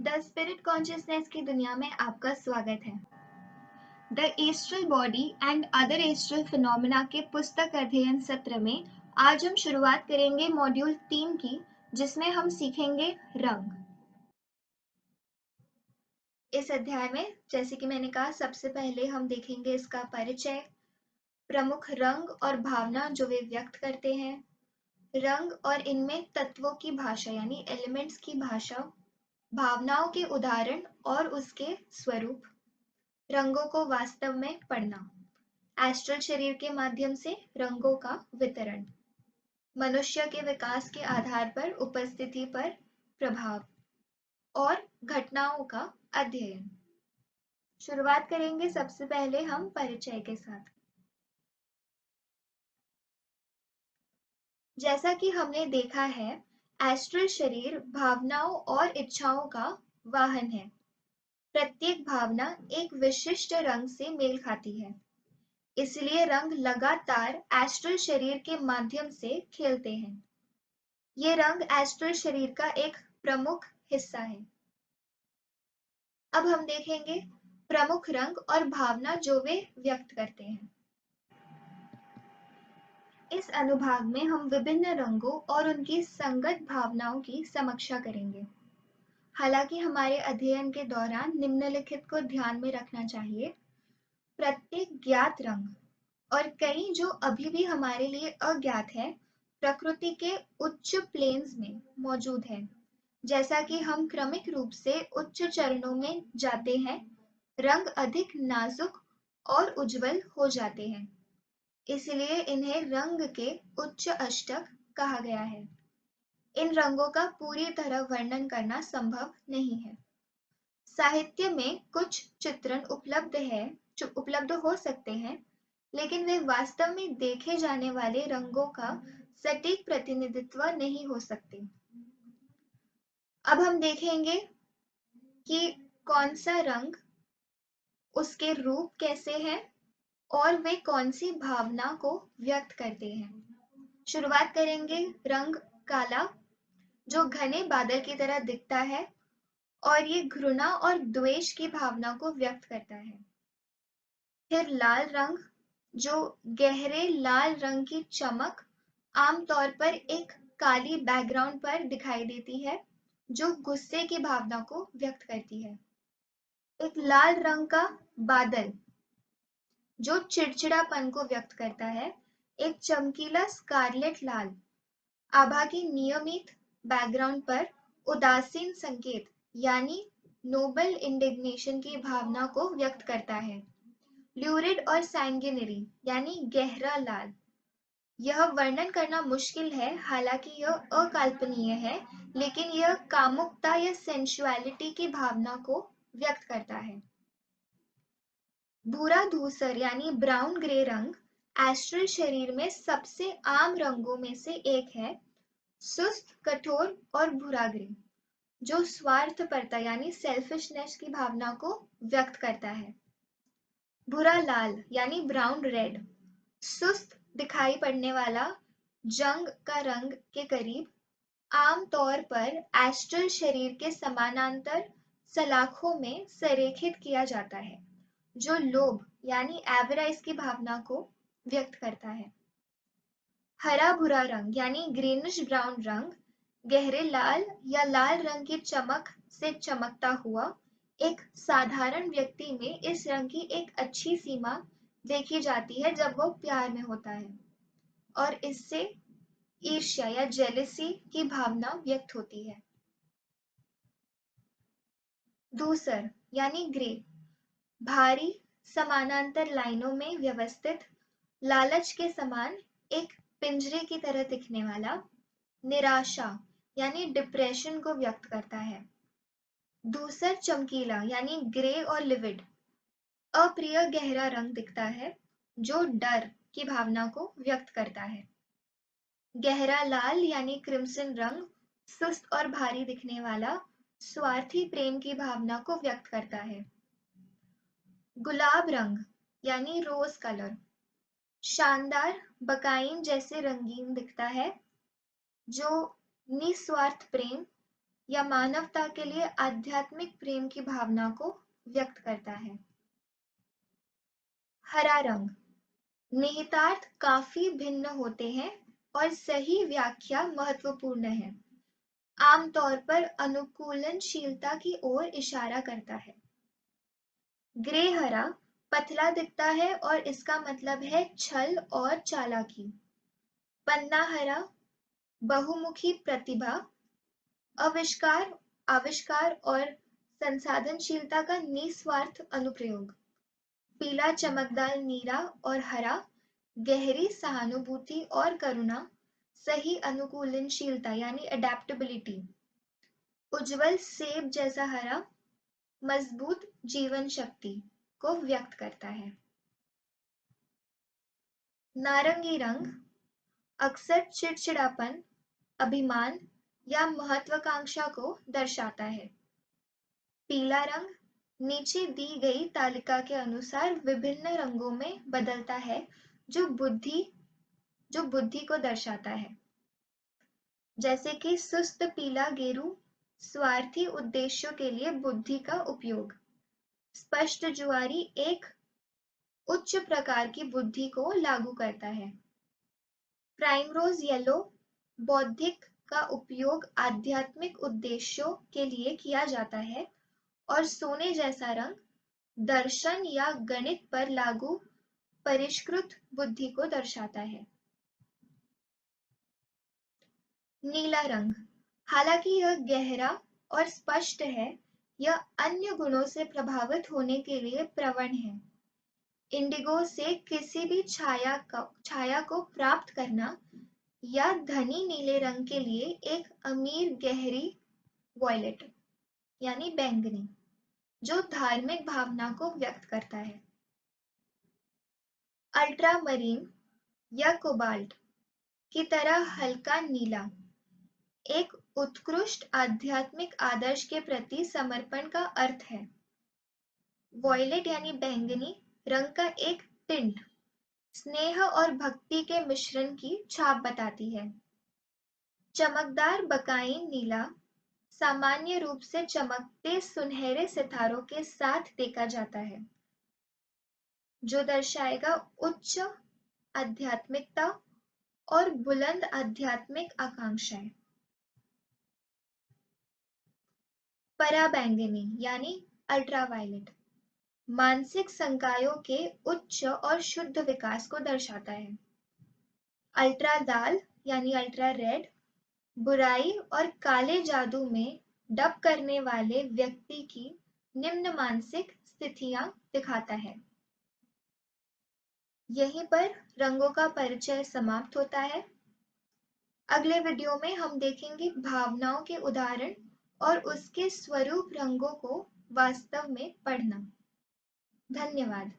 The spirit consciousness की दुनिया में आपका स्वागत है। The astral body and other astral phenomena के पुस्तक अध्ययन सत्र में आज हम शुरुआत करेंगे मॉड्यूल 3 की, जिसमें हम सीखेंगे रंग। इस अध्याय में, जैसे कि मैंने कहा, सबसे पहले हम देखेंगे इसका परिचय, प्रमुख रंग और भावना जो वे व्यक्त करते हैं, रंग और इनमें तत्वों की भाषा यानी एलिमेंट्स की भाषा, भावनाओं के उदाहरण और उसके स्वरूप, रंगों को वास्तव में पढ़ना, एस्ट्रल शरीर के माध्यम से रंगों का वितरण, मनुष्य के विकास के आधार पर उपस्थिति पर प्रभाव और घटनाओं का अध्ययन। शुरुआत करेंगे सबसे पहले हम परिचय के साथ। जैसा कि हमने देखा है, एस्ट्रल शरीर भावनाओं और इच्छाओं का वाहन है। प्रत्येक भावना एक विशिष्ट रंग से मेल खाती है, इसलिए रंग लगातार एस्ट्रल शरीर के माध्यम से खेलते हैं। ये रंग एस्ट्रल शरीर का एक प्रमुख हिस्सा है। अब हम देखेंगे प्रमुख रंग और भावना जो वे व्यक्त करते हैं। इस अनुभाग में हम विभिन्न रंगों और उनकी संगत भावनाओं की समीक्षा करेंगे। हालांकि हमारे अध्ययन के दौरान निम्नलिखित को ध्यान में रखना चाहिए। प्रत्येक ज्ञात रंग और कई जो अभी भी हमारे लिए अज्ञात है, प्रकृति के उच्च प्लेन्स में मौजूद है। जैसा कि हम क्रमिक रूप से उच्च चरणों में जाते हैं, रंग अधिक नाजुक और उज्जवल हो जाते हैं, इसलिए इन्हें रंग के उच्च अष्टक कहा गया है। इन रंगों का पूरी तरह वर्णन करना संभव नहीं है। साहित्य में कुछ चित्रण उपलब्ध हो सकते हैं, लेकिन वे वास्तव में देखे जाने वाले रंगों का सटीक प्रतिनिधित्व नहीं हो सकते। अब हम देखेंगे कि कौन सा रंग, उसके रूप कैसे हैं और वे कौन सी भावना को व्यक्त करते हैं। शुरुआत करेंगे रंग काला, जो घने बादल की तरह दिखता है और ये घृणा और द्वेष की भावना को व्यक्त करता है। फिर लाल रंग, जो गहरे लाल रंग की चमक आमतौर पर एक काली बैकग्राउंड पर दिखाई देती है, जो गुस्से की भावना को व्यक्त करती है। एक लाल रंग का बादल, जो चिड़चिड़ापन को व्यक्त करता है। एक चमकीला स्कारलेट लाल, आभा की नियमित बैकग्राउंड पर उदासीन संकेत यानी नोबल इंडिग्नेशन की भावना को व्यक्त करता है। ल्यूरिड और सैंग्विनरी यानी गहरा लाल, यह वर्णन करना मुश्किल है, हालांकि यह अकाल्पनीय है, लेकिन यह कामुकता या सेंसुअलिटी की भावना को व्यक्त करता है। भूरा धूसर यानी ब्राउन ग्रे रंग एस्ट्रल शरीर में सबसे आम रंगों में से एक है। सुस्त, कठोर और भूरा ग्रे, जो स्वार्थपरता यानी सेल्फिशनेस की भावना को व्यक्त करता है। भूरा लाल यानी ब्राउन रेड, सुस्त दिखाई पड़ने वाला, जंग का रंग के करीब, आमतौर पर एस्ट्रल शरीर के समानांतर सलाखों में संरेखित किया जाता है, जो लोभ यानी एवराइज की भावना को व्यक्त करता है। हरा भूरा रंग यानी ग्रीनिश ब्राउन रंग, गहरे लाल या लाल रंग की चमक से चमकता हुआ, एक साधारण व्यक्ति में इस रंग की एक अच्छी सीमा देखी जाती है जब वो प्यार में होता है, और इससे ईर्ष्या या जेलसी की भावना व्यक्त होती है। धूसर यानी ग्रे, भारी समानांतर लाइनों में व्यवस्थित, लालच के समान, एक पिंजरे की तरह दिखने वाला, निराशा यानी डिप्रेशन को व्यक्त करता है। धूसर चमकीला यानी ग्रे और लिविड, अप्रिय गहरा रंग दिखता है, जो डर की भावना को व्यक्त करता है। गहरा लाल यानी क्रिम्सन रंग, सुस्त और भारी दिखने वाला, स्वार्थी प्रेम की भावना को व्यक्त करता है। गुलाब रंग यानी रोज कलर, शानदार बकाइन जैसे रंगीन दिखता है, जो निस्वार्थ प्रेम या मानवता के लिए आध्यात्मिक प्रेम की भावना को व्यक्त करता है। हरा रंग, निहितार्थ काफी भिन्न होते हैं और सही व्याख्या महत्वपूर्ण है। आमतौर पर अनुकूलनशीलता की ओर इशारा करता है। ग्रे हरा पतला दिखता है और इसका मतलब है छल और चालाकी। पन्ना हरा बहुमुखी प्रतिभा, आविष्कार आविष्कार और संसाधनशीलता का निस्वार्थ अनुप्रयोग। पीला चमकदार नीला और हरा गहरी सहानुभूति और करुणा, सही अनुकूलनशीलता यानी अडेप्टेबिलिटी। उज्जवल सेब जैसा हरा मजबूत जीवन शक्ति को व्यक्त करता है। नारंगी रंग अक्सर चिड़चिड़ापन, अभिमान या महत्वाकांक्षा को दर्शाता है। पीला रंग नीचे दी गई तालिका के अनुसार विभिन्न रंगों में बदलता है जो बुद्धि को दर्शाता है, जैसे कि सुस्त पीला गेरू स्वार्थी उद्देश्यों के लिए बुद्धि का उपयोग। स्पष्ट जुआरी एक उच्च प्रकार की बुद्धि को लागू करता है। प्राइमरोज येलो बौद्धिक का उपयोग आध्यात्मिक उद्देश्यों के लिए किया जाता है और सोने जैसा रंग दर्शन या गणित पर लागू परिष्कृत बुद्धि को दर्शाता है। नीला रंग, हालांकि यह गहरा और स्पष्ट है, यह अन्य गुणों से प्रभावित होने के लिए प्रवण है। इंडिगो से किसी भी छाया को प्राप्त करना या धनी नीले रंग के लिए एक अमीर गहरी वॉयलेट यानी बैंगनी, जो धार्मिक भावना को व्यक्त करता है। अल्ट्रामरीन या कोबाल्ट की तरह हल्का नीला एक उत्कृष्ट आध्यात्मिक आदर्श के प्रति समर्पण का अर्थ है। वॉयलेट यानी बैंगनी रंग का एक टिंट स्नेह और भक्ति के मिश्रण की छाप बताती है। चमकदार बकाइन नीला सामान्य रूप से चमकते सुनहरे सितारों के साथ देखा जाता है, जो दर्शाएगा उच्च आध्यात्मिकता और बुलंद आध्यात्मिक आकांक्षाएं। पराबैंगनी यानी अल्ट्रावायलेट मानसिक संकायों के उच्च और शुद्ध विकास को दर्शाता है। अल्ट्रा लाल यानी अल्ट्रा रेड बुराई और काले जादू में डप करने वाले व्यक्ति की निम्न मानसिक स्थितियां दिखाता है। यहीं पर रंगों का परिचय समाप्त होता है। अगले वीडियो में हम देखेंगे भावनाओं के उदाहरण और उसके स्वरूप रंगों को वास्तव में पढ़ना। धन्यवाद।